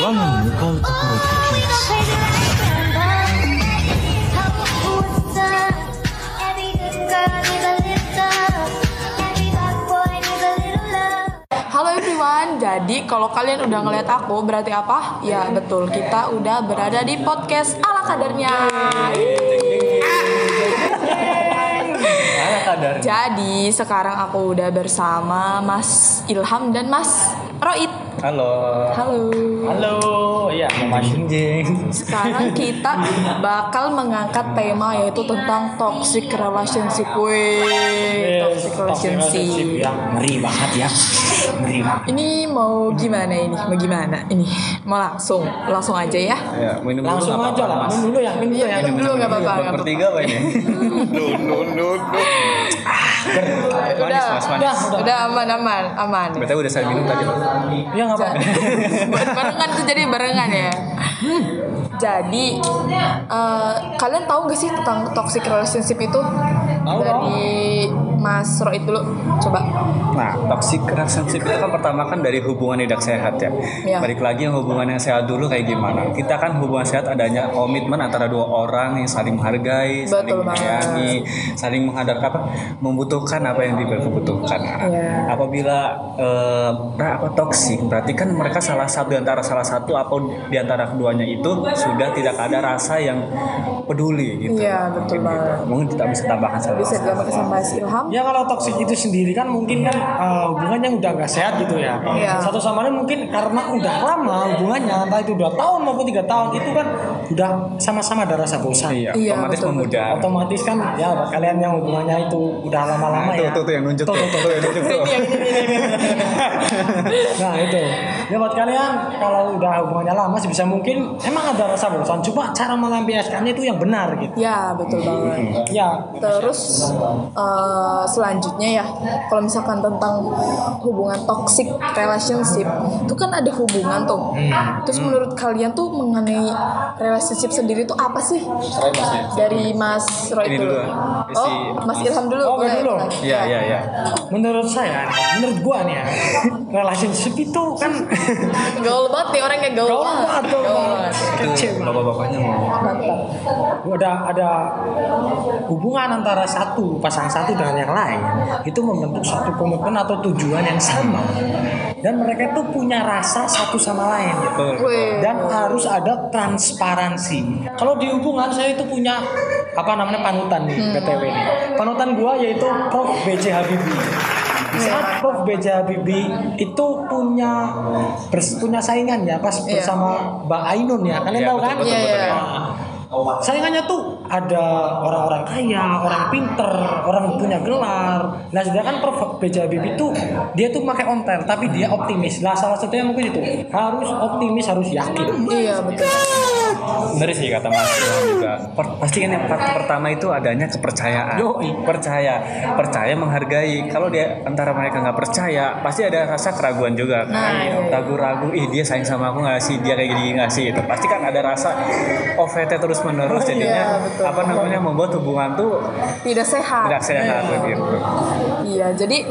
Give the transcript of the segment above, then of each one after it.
我が向かうところ敵なし。 Halo everyone, jadi kalau kalian udah ngeliat aku berarti apa? Ya betul, kita udah berada di podcast ala kadarnya. Jadi sekarang aku udah bersama Mas Ilham dan Mas Roid. Halo. Halo. Ya, Mas Junjing. Sekarang kita bakal mengangkat tema yaitu tentang toxic relationship. Toxic relationship. Ya, ngeri banget ya. Ngeri banget. Ini mau gimana ini? Mau gimana ini? Mau langsung aja ya. Ya, minum dulu. Langsung aja lah, minum dulu ya. Minum dulu nggak apa-apa. Bertiga apa ini? Udah aman. Berarti udah saya minum tadi. Ya nggak apa-apa. Barengan tuh jadi barengan ya. Jadi kalian tahu nggak sih tentang toxic relationship itu? Dari Mas Roid dulu, coba. Nah, toxic relationship itu kan pertama kan dari hubungan tidak sehat ya. Iya. Balik lagi yang hubungan yang sehat dulu kayak gimana? Kita kan hubungan sehat adanya komitmen antara dua orang yang saling menghargai, saling Betul banget. menyayangi, saling membutuhkan apa yang dibutuhkan. Iya. Apabila toksik, berarti kan mereka salah satu atau di antara keduanya itu sudah tidak ada rasa yang peduli gitu. Iya, betul banget. Mungkin kita bisa tambahkan Bisa ditambahkan sama Mas Ilham. Ya kalau toksik itu sendiri kan mungkin kan hubungannya udah nggak sehat gitu ya. Iya. Satu sama lain mungkin karena udah lama hubungannya, entah itu 2 tahun maupun 3 tahun itu kan udah sama-sama ada rasa bosan. Iya, Iya, otomatis betul, memudar. Otomatis kan ya buat kalian yang hubungannya itu udah lama-lama ya. Tuh yang nunjuk tuh. Yang nunjuk tuh. Nah itu ya buat kalian kalau udah hubungannya lama sih bisa mungkin emang ada rasa bosan, cuma cara melampiaskannya itu yang benar gitu. Ya, betul banget. Ya Terus selanjutnya ya, kalau misalkan tentang hubungan toxic relationship, itu kan ada hubungan tuh. Terus menurut kalian tuh mengenai relationship sendiri tuh apa sih? Dari Mas Roy Ini dulu. dulu. Oh, Mas Ilham dulu. Oh, boleh, dulu. boleh. Iya. menurut gua nih ya, relationship itu kan Gaul banget nih orangnya, gaul gaul banget. banget tuh. Gaul banget. Kecil banget. Bapak-bapaknya mau. Mantap. ada hubungan antara pasangan satu dengan yang lain itu membentuk satu komitmen atau tujuan yang sama dan mereka itu punya rasa satu sama lain gitu. Wih. Dan harus ada transparansi. Kalau di hubungan saya itu punya panutan nih BTW nih. Panutan gua yaitu Prof B.J. Habibie. Di saat Prof B.J. Habibie itu punya saingan ya pas bersama Mbak Ainun ya. Kalian tahu kan? Betul. Saingannya tuh ada orang-orang kaya, orang pinter, orang punya gelar. Nah sedangkan Prof B.J. Habibie itu dia tuh pakai ontel, tapi dia optimis. Lah salah satunya mungkin itu harus optimis, harus yakin. Iya, betul. Benar sih kata Mas Ilham juga. Pasti kan yang pertama itu adanya kepercayaan. Percaya menghargai. Kalau dia antara mereka nggak percaya, pasti ada rasa keraguan juga. Ragu-ragu, dia sayang sama aku nggak sih, dia kayak gini nggak sih. Itu pasti kan ada rasa OVT terus menerus jadinya membuat hubungan tuh Tidak sehat. gitu. Iya, jadi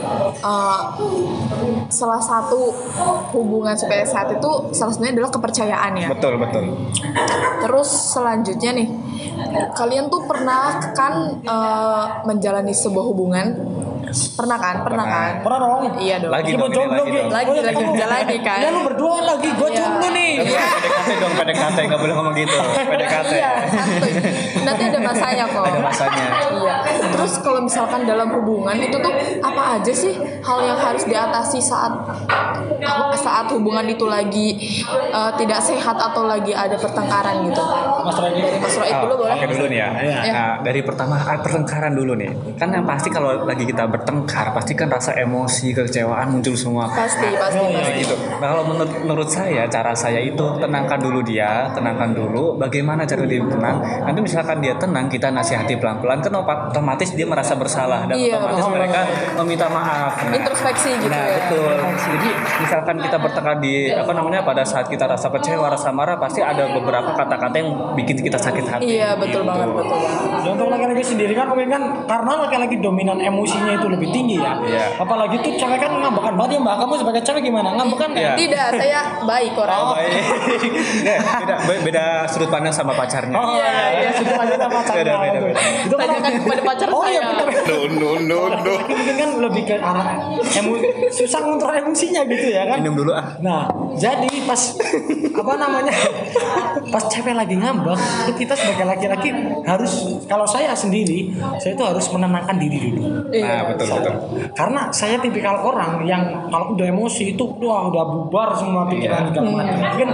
salah satu hubungan supaya sehat itu salah satunya adalah kepercayaan ya. Betul. Terus selanjutnya nih, kalian tuh pernah kan menjalani sebuah hubungan? Pernah kan? Pernah dong. Iya dong. Lagi Lagi menjalani kan? Ya lu berdua lagi, gue jomblo nih. PDKT nggak boleh ngomong gitu. PDKT. Iya, santuy. Nanti ada masanya kok. Ada masanya. Iya. Terus kalau misalkan dalam hubungan itu tuh apa aja sih hal yang harus diatasi saat hubungan itu lagi tidak sehat atau lagi ada pertengkaran gitu? Dari Mas Roid dulu boleh? Oke dulu nih ya. Nah, dari pertama pertengkaran dulu nih. Kan yang pasti kalau lagi kita bertengkar pasti kan rasa emosi, kekecewaan muncul semua. Pasti. Gitu. Nah, kalau menurut saya cara saya itu tenangkan dulu dia, bagaimana cara dia tenang. Nanti misalkan dia tenang, kita nasihati pelan-pelan kan otomatis dia merasa bersalah dan otomatis mereka meminta maaf. Introspeksi gitu ya. Betul. Jadi misalkan kita bertengkar pada saat kita rasa kecewa, rasa marah pasti ada beberapa kata-kata yang bikin kita sakit hati. Iya, betul banget. Ya, untuk laki-laki sendiri kan mungkin kan karena laki-laki dominan emosinya itu jauh lebih tinggi ya. Iya. Apalagi tuh cewek kan ngambekan banget ya Mbak. Kamu sebagai cewek gimana? Ngambekan kan? Iya. Tidak, saya baik orang. Oh, baik. Beda sudut pandang sama pacarnya. Oh iya, sudah ada pacarnya. Beda. Itu kan Tanyakan kepada pacar oh saya. iya benar. No. Mungkin kan lebih ke arah susah ngontrol emosinya gitu ya kan. Minum dulu ah. Nah, jadi pas pas cewek lagi ngambek, itu kita sebagai laki-laki harus, kalau saya sendiri, saya itu harus menenangkan diri dulu. Nah, betul. Karena saya tipikal orang yang kalau udah emosi itu udah bubar semua pikiran segala macam. Mungkin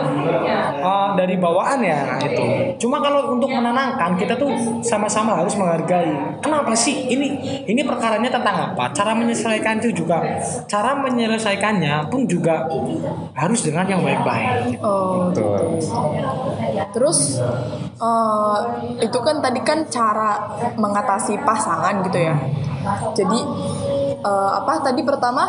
dari bawaan ya itu. Cuma kalau untuk menenangkan kita tuh sama-sama harus menghargai. Kenapa sih ini perkaranya tentang apa? Cara menyelesaikan itu juga, cara menyelesaikannya pun juga harus dengan yang baik-baik. Oh, Betul. terus itu kan tadi kan cara mengatasi pasangan gitu ya. Jadi apa tadi pertama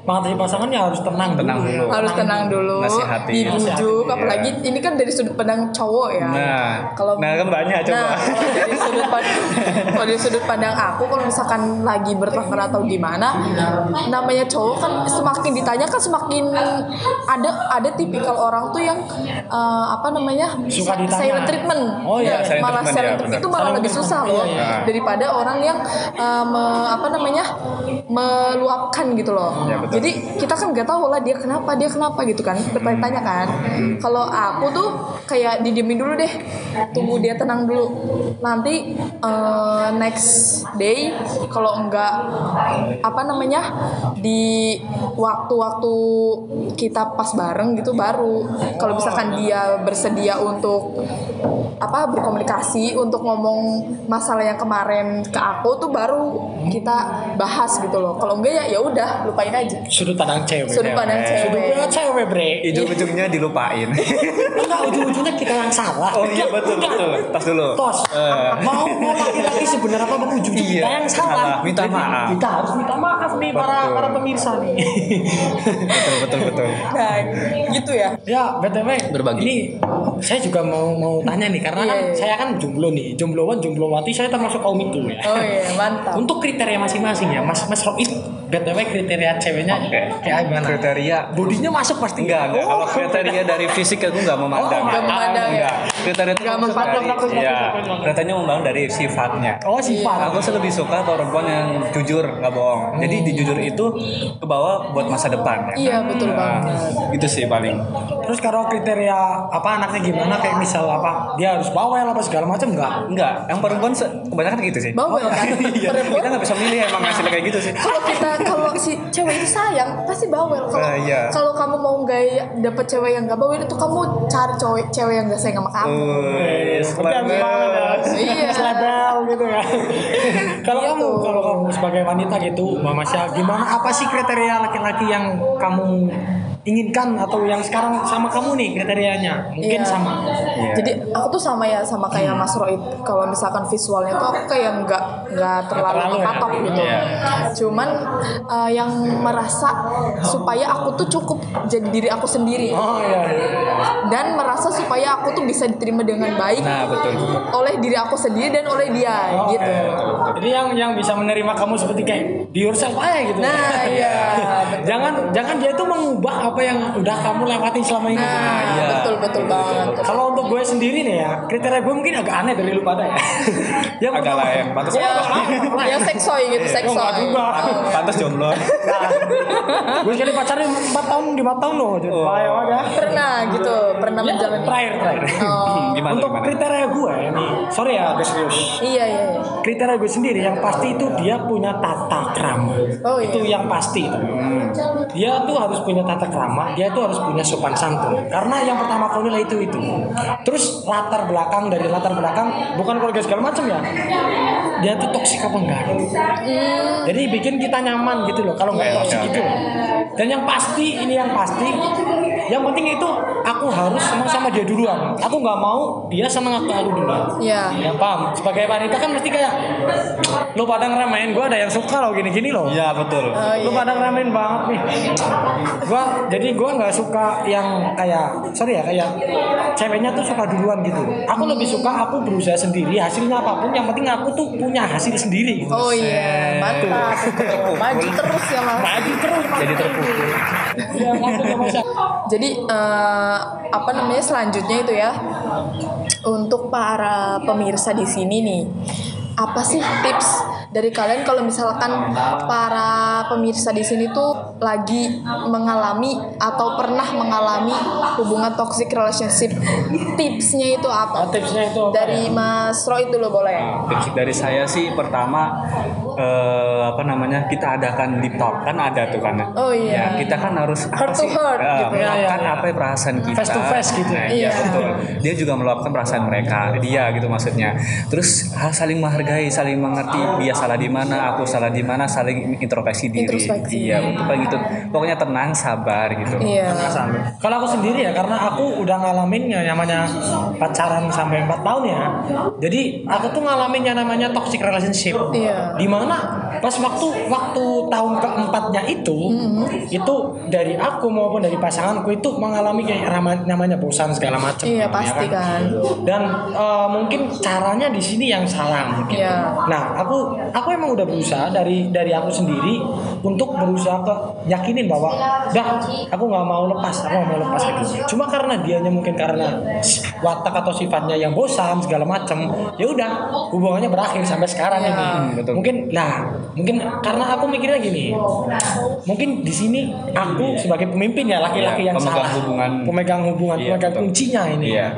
Mengatasi pasangannya harus tenang dulu. harus tenang dulu, Nasihati. dibujuk, Nasihati, apalagi ini kan dari sudut pandang cowok ya. Nah, kan banyak coba. Kalau dari sudut pandang aku, kalau misalkan lagi bertengkar atau gimana, namanya cowok kan semakin ditanya kan semakin ada tipikal orang tuh yang Suka ditanya. silent treatment. Oh iya, silent malah treatment, silent ya, treatment benar. itu malah Silent lebih susah treatment, loh iya. daripada orang yang meluapkan gitu loh. Ya, betul. Jadi kita kan nggak tahu lah dia kenapa gitu kan, bertanya-tanya kan. Kalau aku tuh kayak didiemin dulu deh, tunggu dia tenang dulu. Nanti next day kalau enggak di waktu-waktu kita pas bareng gitu baru, kalau misalkan dia bersedia untuk berkomunikasi untuk ngomong masalah yang kemarin ke aku tuh baru kita bahas gitu loh. Kalau enggak ya udah lupain aja. Sudut pandang cewek. Sudut pandang Cewek. Sudut cewek. pandang cewek, Bre. Ujung-ujungnya dilupain. Enggak, ujung-ujungnya kita yang salah. Oh iya betul. Tas dulu. Tos. Mau laki-laki sebenarnya apa ujung Iya, kita yang salah. salah. Minta Jadi, maaf. Kita harus minta maaf nih Betul. para pemirsa nih. Betul. Nah, gitu ya. Ya, BTW Berbagi. ini saya juga mau tanya nih karena kan Iya. saya kan jomblo nih. Jombloan, jomblowati, saya termasuk kaum itu ya. Oh iya, mantap. Untuk kriteria masing-masing ya, Mas Roid, BTW kriteria ceweknya kayak gimana? Kriteria Bodinya masuk pasti enggak. Kalau kriteria dari fisik aku enggak memandang. nggak memandang ya. Enggak. Kriteria itu Nggak bagus memandang. dari- Iya. Kriterianya memandang dari sifatnya. Oh, sifat. Aku sih lebih suka perempuan yang jujur, nggak bohong. Jadi di jujur itu ke bawah buat masa depan. Ya. Iya, betul banget. Itu sih paling. Terus kalau kriteria anaknya gimana, kayak misal dia harus bawel apa segala macam enggak? Enggak. Yang perempuan kebanyakan gitu sih. Bawel kan. Iya. Perempuan Kita nggak bisa milih emang hasilnya kayak gitu sih. kalau si cewek itu sayang pasti bawel. Iya. Kalau kamu mau nggak dapet cewek yang nggak bawel itu kamu cari cewek yang nggak sayang sama kamu. Seperti yang banget. Iya. Selebel gitu ya. Kalau kamu sebagai wanita gitu, Mama Masya, gimana, apa sih kriteria laki-laki yang kamu inginkan atau yang sekarang sama kamu nih kriterianya? Mungkin Iya. sama. Iya. Jadi aku tuh sama kayak Mas Roid. Kalau misalkan visualnya tuh aku kayak nggak terlalu terlalu ya. mematok gitu. Iya. Cuman yang merasa supaya aku tuh cukup jadi diri aku sendiri. Oh iya. Dan merasa supaya aku tuh bisa diterima dengan baik Nah betul. oleh diri aku sendiri dan oleh dia Oh, gitu. Jadi yang bisa menerima kamu seperti kayak be yourself aja gitu. Nah, iya. Jangan dia tuh mengubah apa yang udah kamu lewati selama ini. Nah, Iya. betul banget. Kalau untuk gue sendiri nih ya, kriteria gue mungkin agak aneh dari lu pada ya. Yang Agak pertama- lah yang pantas. Ya seksoy gitu, seksoy. enggak juga. Pantas jomblo. Gue sekali pacaran 4 tahun, 5 tahun loh. Jadi bahaya banget. Pernah menjalani. Terakhir. Oh, Gimana? Untuk kriteria gue nih, sorry ya guys, serius. iya. Kriteria gue sendiri yang pasti itu dia punya tata krama. Oh, iya. Itu yang pasti. Dia tuh harus punya tata krama, dia tuh harus punya sopan santun. Karena yang pertama kali lah itu. Terus latar belakang bukan keluarga segala macam ya. Dia tuh toksik apa enggak gitu. Jadi bikin kita nyaman gitu loh. Kalau nggak Iya, toksik iya. gitu. Dan yang pasti, yang penting itu aku harus senang sama dia duluan. Aku nggak mau dia senang aku duluan. Iya. Ya paham. Sebagai wanita kan mesti kayak lu pada ngeremehin gue, ada yang suka loh gini-gini loh. Iya betul. Lu pada ngeremehin banget nih. Gue nggak suka yang kayak ceweknya tuh suka duluan gitu. Aku lebih suka aku berusaha sendiri, hasilnya apapun yang penting aku tuh punya hasil sendiri gitu. Oh iya, mantap. Maju terus ya Mas. Maju terus. Jadi terpukul. Ya, Jadi apa namanya selanjutnya itu ya, untuk para pemirsa di sini nih, apa sih tips dari kalian kalau misalkan para pemirsa di sini tuh lagi mengalami atau pernah mengalami hubungan toxic relationship, tipsnya itu apa? Tipsnya itu apa dari ya? Mas Roy dulu boleh. Tips dari saya sih pertama kita adakan deep talk, kan ada tuh kan. Oh iya. Ya, kita kan harus Heart to heart gitu. meluapkan Ya. apa perasaan kita. Face to face gitu. Nah, Iya. iya betul. Dia juga meluapkan perasaan mereka, dia gitu maksudnya. Terus saling menghargai, saling mengerti. Dia salah di mana, aku salah di mana, saling introspeksi diri. Introspeksi. Iya, untuk kayak gitu. Pokoknya tenang, sabar gitu. Iya. Kalau aku sendiri ya, karena aku udah ngalamin yang namanya pacaran sampai 4 tahun ya. Jadi aku tuh ngalamin yang namanya toxic relationship. Iya. Dimana pas waktu tahun keempatnya itu dari aku maupun dari pasanganku itu mengalami kayak namanya bosan segala macam. Iya, pasti kan. Dan mungkin caranya di sini yang salah mungkin. Iya. Nah, aku emang udah berusaha dari aku sendiri untuk berusaha yakinin bahwa aku nggak mau lepas lagi. Cuma karena dianya mungkin karena watak atau sifatnya yang bosan segala macam, ya udah hubungannya berakhir sampai sekarang ini. Betul. Mungkin karena aku mikirnya gini, mungkin di sini aku sebagai pemimpin ya laki-laki yang pemegang salah, hubungan. pemegang Iya, betul. kuncinya ini. Iya.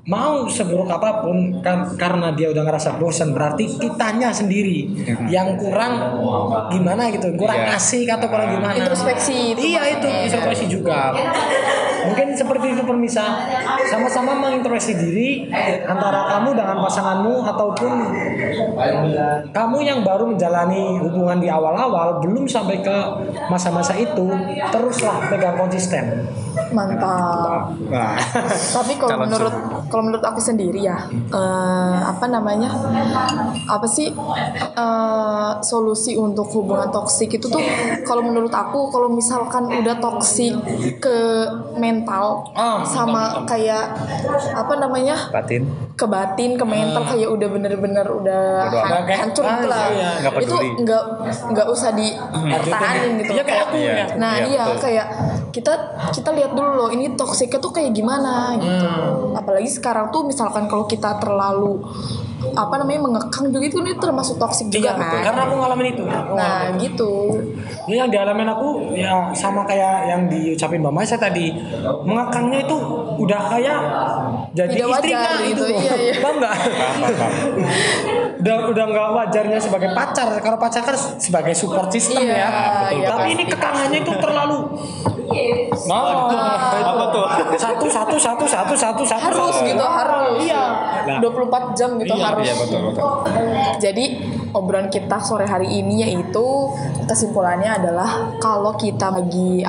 Mau seburuk apapun karena dia udah ngerasa bosan, berarti kitanya sendiri yang kurang gimana gitu, kurang Iya. asik atau kurang gimana. Introspeksi itu Iya, itu maksudnya. introspeksi juga. Mungkin seperti itu pemirsa, sama-sama mengintrospeksi diri antara kamu dengan pasanganmu ataupun kamu yang baru menjalani hubungan di awal-awal belum sampai ke masa-masa itu, teruslah pegang konsisten. Mantap. Nah. Tapi kalau menurut aku sendiri ya, solusi untuk hubungan toksik itu tuh, kalau menurut aku, kalau misalkan udah toksik ke mental sama kayak Batin. ke batin, ke mental, kayak udah bener-bener udah hancur gitu lah. iya. Nggak Itu peduli. nggak usah dipertahanin gitu. Iya, kayak aku Iya. ya. Nah Iya, iya betul. kayak kita lihat dulu loh ini toksiknya tuh kayak gimana gitu. Apalagi sekarang tuh misalkan kalau kita terlalu mengekang juga itu ini termasuk toksik juga Iya, kan. karena aku ngalamin itu. Nah gitu. Ya, yang dialamin aku ya sama kayak yang diucapin Mbak Maisa tadi. Mengekangnya itu udah kayak jadi Tidak istrinya wajar gitu. gitu, iya. Paham nggak? udah nggak wajarnya sebagai pacar. Kalau pacar kan sebagai support system Iya, ya. iya, Tapi pasti. ini kekangannya itu terlalu. Apa tuh? Satu. Harus gitu, harus. Iya. 24 jam gitu Iya, harus. iya, betul. Jadi obrolan kita sore hari ini yaitu kesimpulannya adalah kalau kita lagi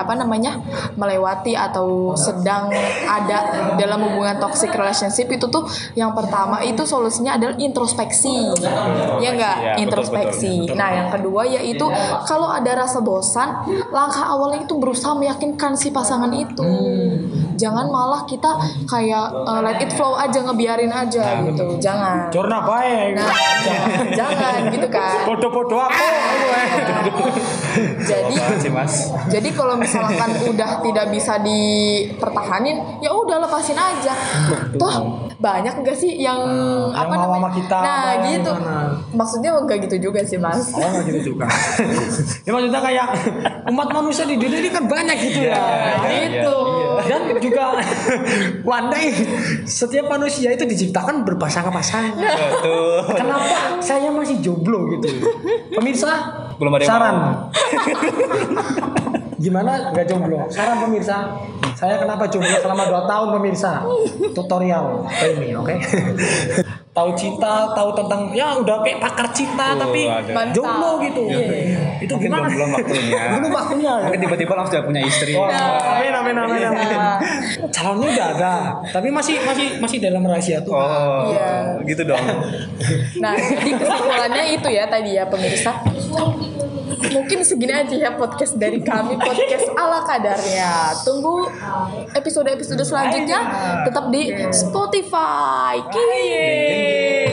melewati atau sedang ada dalam hubungan toxic relationship itu tuh yang pertama itu solusinya adalah introspeksi. Ya enggak? Iya, betul, Introspeksi. betul. Nah, yang kedua yaitu kalau ada rasa bosan, langkah awalnya itu berusaha meyakinkan si pasangan itu. Jangan malah kita kayak let it flow aja, ngebiarin aja gitu. Jangan. Jorna baik. Nah, jangan gitu kan. Podo-podo aku. Jadi sih Mas. jadi kalau misalkan udah tidak bisa dipertahanin, ya udah lepasin aja. Toh banyak enggak sih yang mau sama kita, Nah, apa, gitu. gimana? Maksudnya enggak gitu juga sih, Mas. Oh, nggak gitu juga. Ya maksudnya kayak umat manusia di dunia ini kan banyak gitu ya. Nah, itu. Dan juga one day setiap manusia itu diciptakan berpasangan-pasangan. Betul. Kenapa saya masih jomblo gitu? Pemirsa, Belum ada yang saran. mau. Gimana nggak jomblo? Saran pemirsa. Saya kenapa jomblo selama 2 tahun pemirsa? Tutorial ini, oke? tahu cinta, tahu tentang ya udah kayak pakar cinta tapi ada. jomblo gitu. Itu Mungkin gimana? belum waktunya. Belum waktunya. Mungkin tiba-tiba langsung sudah punya istri. Amin. Calonnya udah ada, tapi masih dalam rahasia tuh. Oh, Iya. gitu dong. Nah, jadi kesimpulannya itu ya tadi ya pemirsa. Mungkin segini aja ya podcast dari kami, podcast ala kadarnya. Tunggu episode-episode selanjutnya tetap di Spotify. Yeay.